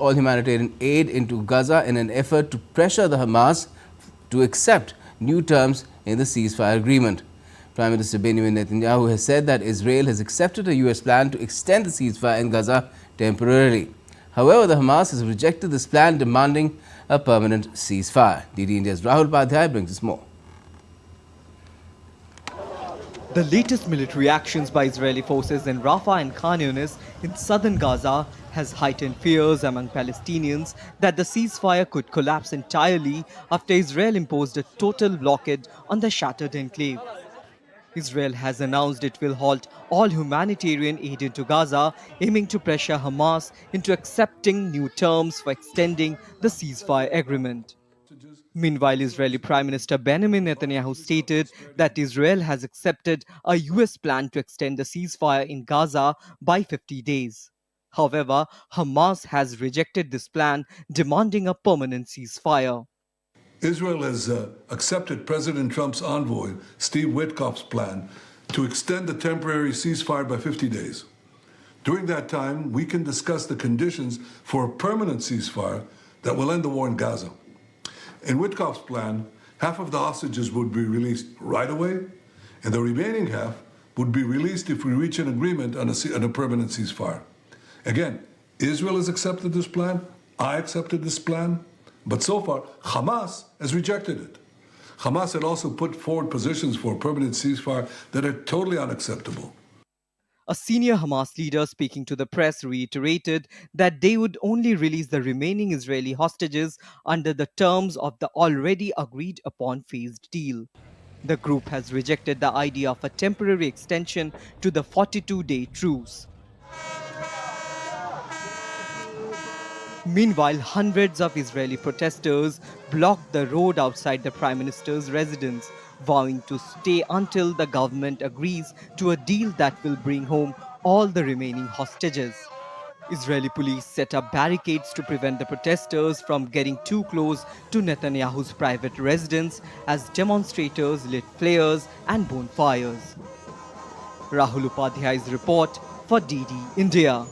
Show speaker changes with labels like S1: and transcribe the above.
S1: all humanitarian aid into Gaza in an effort to pressure the Hamas to accept new terms in the ceasefire agreement. Prime Minister Benjamin Netanyahu has said that Israel has accepted a US plan to extend the ceasefire in Gaza temporarily. However, the Hamas has rejected this plan, demanding a permanent ceasefire. DD India's Rahul Padhyay brings us more.
S2: The latest military actions by Israeli forces in Rafah and Khan Yunis in southern Gaza has heightened fears among Palestinians that the ceasefire could collapse entirely after Israel imposed a total blockade on the shattered enclave. Israel has announced it will halt all humanitarian aid into Gaza, aiming to pressure Hamas into accepting new terms for extending the ceasefire agreement. Meanwhile, Israeli Prime Minister Benjamin Netanyahu stated that Israel has accepted a US plan to extend the ceasefire in Gaza by 50 days. However, Hamas has rejected this plan, demanding a permanent ceasefire.
S3: Israel has accepted President Trump's envoy, Steve Witkoff's plan to extend the temporary ceasefire by 50 days. During that time, we can discuss the conditions for a permanent ceasefire that will end the war in Gaza. In Witkoff's plan, half of the hostages would be released right away, and the remaining half would be released if we reach an agreement on a permanent ceasefire. Again, Israel has accepted this plan, I accepted this plan, but so far, Hamas has rejected it. Hamas had also put forward positions for a permanent ceasefire that are totally unacceptable.
S2: A senior Hamas leader speaking to the press reiterated that they would only release the remaining Israeli hostages under the terms of the already agreed upon phased deal. The group has rejected the idea of a temporary extension to the 42-day truce. Meanwhile, hundreds of Israeli protesters blocked the road outside the Prime Minister's residence, vowing to stay until the government agrees to a deal that will bring home all the remaining hostages. Israeli police set up barricades to prevent the protesters from getting too close to Netanyahu's private residence as demonstrators lit flares and bonfires. Rahul Upadhyay's report for DD India.